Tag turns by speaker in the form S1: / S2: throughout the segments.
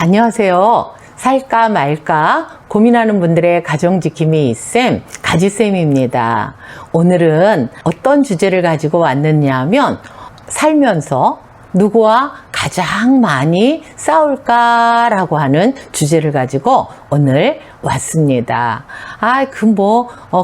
S1: 안녕하세요. 살까 말까 고민하는 분들의 가정지킴이 쌤, 가지쌤입니다. 오늘은 어떤 주제를 가지고 왔느냐 하면 살면서 누구와 가장 많이 싸울까라고 하는 주제를 가지고 오늘 왔습니다.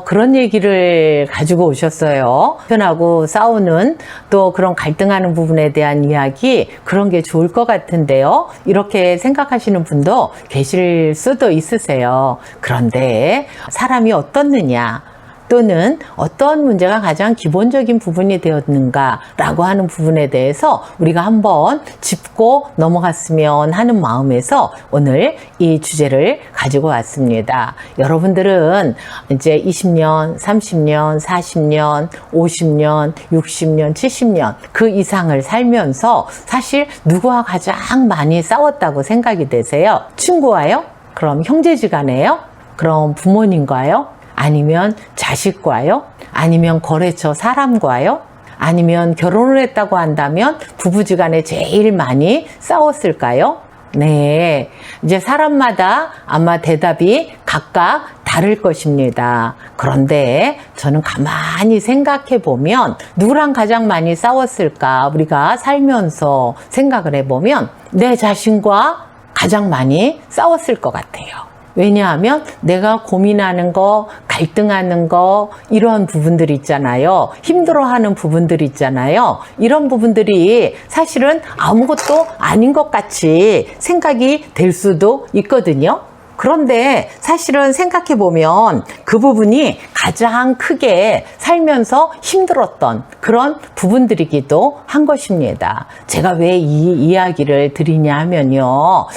S1: 그런 얘기를 가지고 오셨어요. 편하고 싸우는 또 그런 갈등하는 부분에 대한 이야기, 그런 게 좋을 것 같은데요. 이렇게 생각하시는 분도 계실 수도 있으세요. 그런데 사람이 어떻느냐, 또는 어떤 문제가 가장 기본적인 부분이 되었는가라고 하는 부분에 대해서 우리가 한번 짚고 넘어갔으면 하는 마음에서 오늘 이 주제를 가지고 왔습니다. 여러분들은 이제 20년, 30년, 40년, 50년, 60년, 70년 그 이상을 살면서 사실 누구와 가장 많이 싸웠다고 생각이 되세요? 친구와요? 그럼 형제지간에요? 그럼 부모님과요? 아니면 자식과요? 아니면 거래처 사람과요? 아니면 결혼을 했다고 한다면 부부지간에 제일 많이 싸웠을까요? 네, 이제 사람마다 아마 대답이 각각 다를 것입니다. 그런데 저는 가만히 생각해 보면 누구랑 가장 많이 싸웠을까? 우리가 살면서 생각을 해보면 내 자신과 가장 많이 싸웠을 것 같아요. 왜냐하면 내가 고민하는 거, 갈등하는 거, 이런 부분들 있잖아요. 힘들어하는 부분들 있잖아요. 이런 부분들이 사실은 아무것도 아닌 것 같이 생각이 될 수도 있거든요. 그런데 사실은 생각해보면 그 부분이 가장 크게 살면서 힘들었던 그런 부분들이기도 한 것입니다. 제가 왜 이 이야기를 드리냐 하면요.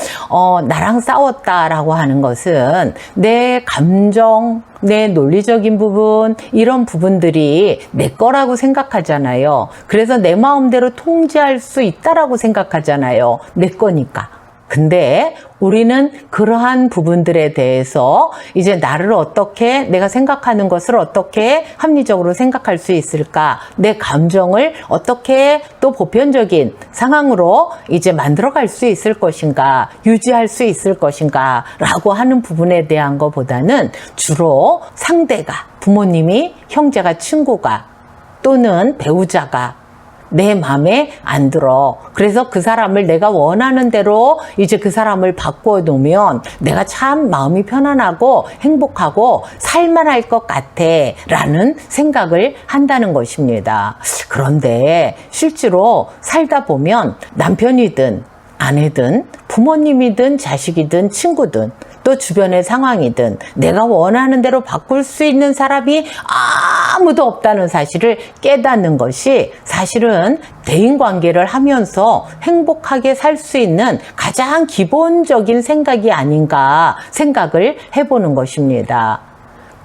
S1: 나랑 싸웠다라고 하는 것은 내 감정, 내 논리적인 부분, 이런 부분들이 내 거라고 생각하잖아요. 그래서 내 마음대로 통제할 수 있다라고 생각하잖아요. 내 거니까. 근데 우리는 그러한 부분들에 대해서 이제 나를 어떻게, 내가 생각하는 것을 어떻게 합리적으로 생각할 수 있을까, 내 감정을 어떻게 또 보편적인 상황으로 이제 만들어갈 수 있을 것인가, 유지할 수 있을 것인가 라고 하는 부분에 대한 것보다는 주로 상대가, 부모님이, 형제가, 친구가 또는 배우자가 내 마음에 안 들어. 그래서 그 사람을 내가 원하는 대로 이제 그 사람을 바꿔 놓으면 내가 참 마음이 편안하고 행복하고 살만할 것 같아 라는 생각을 한다는 것입니다. 그런데 실제로 살다 보면 남편이든 아내든 부모님이든 자식이든 친구든 또 주변의 상황이든 내가 원하는 대로 바꿀 수 있는 사람이 아무도 없다는 사실을 깨닫는 것이 사실은 대인관계를 하면서 행복하게 살 수 있는 가장 기본적인 생각이 아닌가 생각을 해보는 것입니다.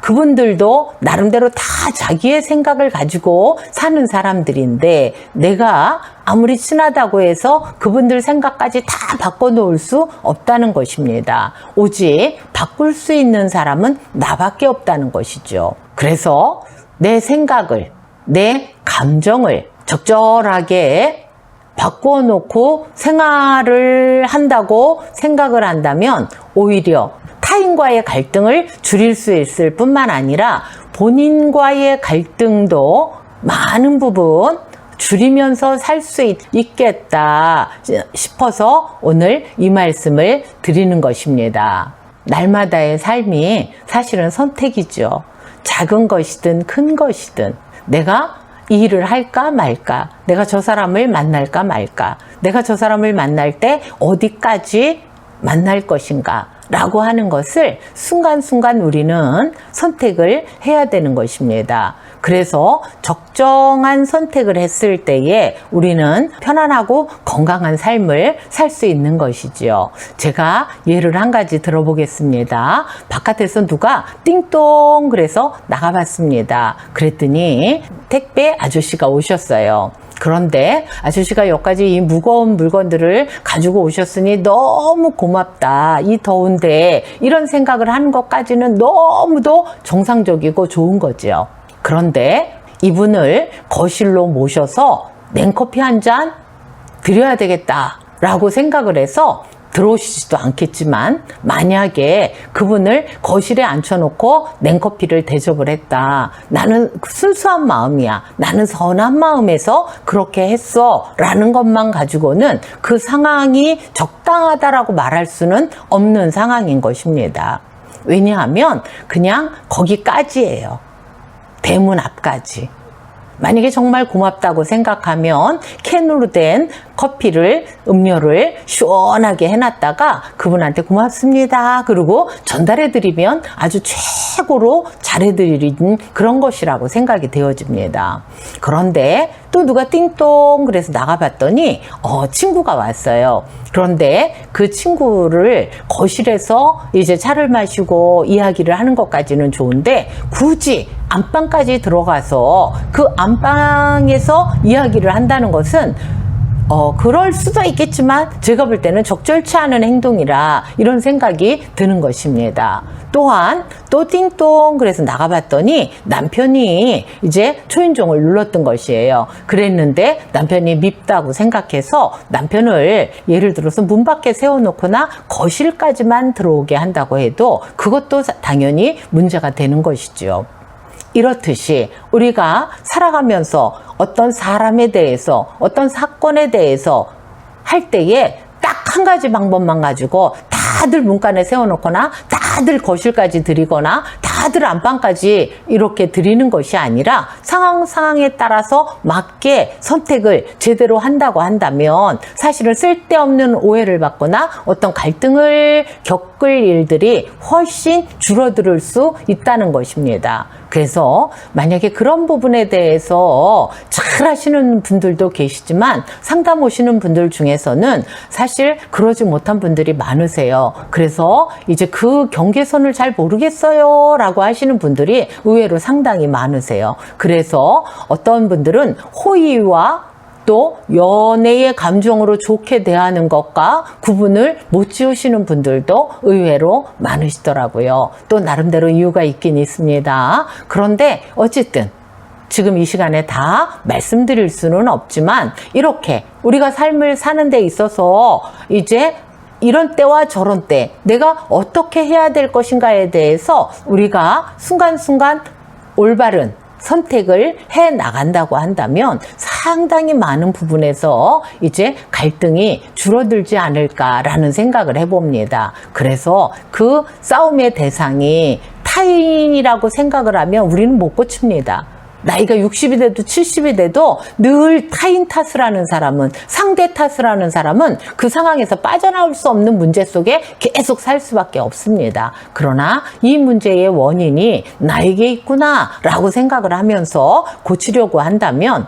S1: 그분들도 나름대로 다 자기의 생각을 가지고 사는 사람들인데 내가 아무리 친하다고 해서 그분들 생각까지 다 바꿔놓을 수 없다는 것입니다. 오직 바꿀 수 있는 사람은 나밖에 없다는 것이죠. 그래서 내 생각을, 내 감정을 적절하게 바꿔놓고 생활을 한다고 생각을 한다면 오히려 타인과의 갈등을 줄일 수 있을 뿐만 아니라 본인과의 갈등도 많은 부분 줄이면서 살 수 있겠다 싶어서 오늘 이 말씀을 드리는 것입니다. 날마다의 삶이 사실은 선택이죠. 작은 것이든 큰 것이든 내가 이 일을 할까 말까, 내가 저 사람을 만날까 말까, 내가 저 사람을 만날 때 어디까지 만날 것인가 라고 하는 것을 순간순간 우리는 선택을 해야 되는 것입니다. 그래서 적정한 선택을 했을 때에 우리는 편안하고 건강한 삶을 살 수 있는 것이지요. 제가 예를 한 가지 들어보겠습니다. 바깥에서 누가 띵동 그래서 나가봤습니다. 그랬더니 택배 아저씨가 오셨어요. 그런데 아저씨가 여기까지 이 무거운 물건들을 가지고 오셨으니 너무 고맙다. 이 더운데 이런 생각을 하는 것까지는 너무도 정상적이고 좋은 거죠. 그런데 이분을 거실로 모셔서 냉커피 한 잔 드려야 되겠다라고 생각을 해서 들어오시지도 않겠지만 만약에 그분을 거실에 앉혀놓고 냉커피를 대접을 했다. 나는 순수한 마음이야. 나는 선한 마음에서 그렇게 했어. 라는 것만 가지고는 그 상황이 적당하다라고 말할 수는 없는 상황인 것입니다. 왜냐하면 그냥 거기까지예요. 대문 앞까지. 만약에 정말 고맙다고 생각하면 캔으로 된 커피를, 음료를 시원하게 해놨다가 그분한테 고맙습니다. 그리고 전달해드리면 아주 최고로 잘해드린 그런 것이라고 생각이 되어집니다. 그런데 또 누가 띵동 그래서 나가봤더니 친구가 왔어요. 그런데 그 친구를 거실에서 이제 차를 마시고 이야기를 하는 것까지는 좋은데 굳이 안방까지 들어가서 그 안방에서 이야기를 한다는 것은 그럴 수도 있겠지만 제가 볼 때는 적절치 않은 행동이라 이런 생각이 드는 것입니다. 또한 또 띵동 그래서 나가봤더니 남편이 이제 초인종을 눌렀던 것이에요. 그랬는데 남편이 밉다고 생각해서 남편을 예를 들어서 문 밖에 세워놓거나 거실까지만 들어오게 한다고 해도 그것도 당연히 문제가 되는 것이죠. 이렇듯이 우리가 살아가면서 어떤 사람에 대해서 어떤 사건에 대해서 할 때에 딱 한 가지 방법만 가지고 다들 문간에 세워놓거나 다들 거실까지 드리거나 다들 안방까지 이렇게 드리는 것이 아니라 상황에 따라서 맞게 선택을 제대로 한다고 한다면 사실은 쓸데없는 오해를 받거나 어떤 갈등을 겪을 일들이 훨씬 줄어들 수 있다는 것입니다. 그래서 만약에 그런 부분에 대해서 잘 하시는 분들도 계시지만 상담 오시는 분들 중에서는 사실 그러지 못한 분들이 많으세요. 그래서 이제 그 경계선을 잘 모르겠어요 라고 하시는 분들이 의외로 상당히 많으세요. 그래서 어떤 분들은 호의와 또 연애의 감정으로 좋게 대하는 것과 구분을 못 지으시는 분들도 의외로 많으시더라고요. 또 나름대로 이유가 있긴 있습니다. 그런데 어쨌든 지금 이 시간에 다 말씀드릴 수는 없지만 이렇게 우리가 삶을 사는 데 있어서 이제 이런 때와 저런 때 내가 어떻게 해야 될 것인가에 대해서 우리가 순간순간 올바른 선택을 해 나간다고 한다면 상당히 많은 부분에서 이제 갈등이 줄어들지 않을까라는 생각을 해봅니다. 그래서 그 싸움의 대상이 타인이라고 생각을 하면 우리는 못 고칩니다. 나이가 60이 돼도 70이 돼도 늘 타인 탓을 하는 사람은, 상대 탓을 하는 사람은 그 상황에서 빠져나올 수 없는 문제 속에 계속 살 수밖에 없습니다. 그러나 이 문제의 원인이 나에게 있구나 라고 생각을 하면서 고치려고 한다면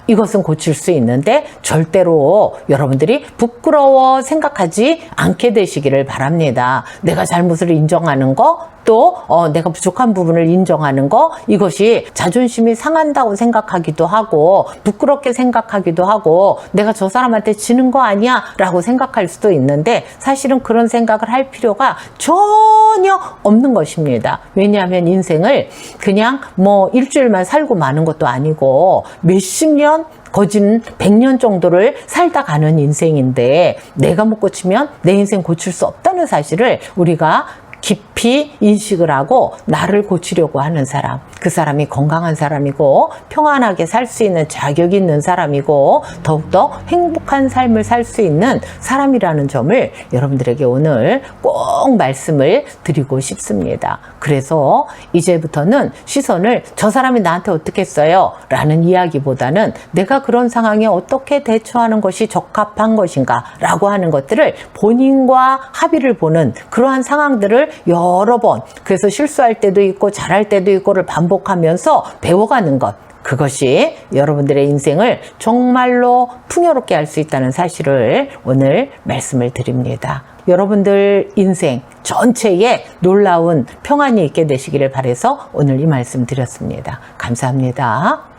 S1: 이것은 고칠 수 있는데 절대로 여러분들이 부끄러워 생각하지 않게 되시기를 바랍니다. 내가 잘못을 인정하는 거, 또 내가 부족한 부분을 인정하는 거, 이것이 자존심이 상한다고 생각하기도 하고 부끄럽게 생각하기도 하고 내가 저 사람한테 지는 거 아니야 라고 생각할 수도 있는데 사실은 그런 생각을 할 필요가 전혀 없는 것입니다. 왜냐하면 인생을 그냥 뭐 일주일만 살고 마는 것도 아니고 몇십 년 거진 100년 정도를 살다 가는 인생인데 내가 못 고치면 내 인생 고칠 수 없다는 사실을 우리가 깊이 인식을 하고 나를 고치려고 하는 사람, 그 사람이 건강한 사람이고 평안하게 살 수 있는 자격이 있는 사람이고 더욱더 행복한 삶을 살 수 있는 사람이라는 점을 여러분들에게 오늘 꼭 말씀을 드리고 싶습니다. 그래서 이제부터는 시선을 저 사람이 나한테 어떻게 했어요? 라는 이야기보다는 내가 그런 상황에 어떻게 대처하는 것이 적합한 것인가 라고 하는 것들을 본인과 합의를 보는 그러한 상황들을 여러 번, 그래서 실수할 때도 있고 잘할 때도 있고를 반복하면서 배워가는 것, 그것이 여러분들의 인생을 정말로 풍요롭게 할 수 있다는 사실을 오늘 말씀을 드립니다. 여러분들 인생 전체에 놀라운 평안이 있게 되시기를 바라서 오늘 이 말씀 드렸습니다. 감사합니다.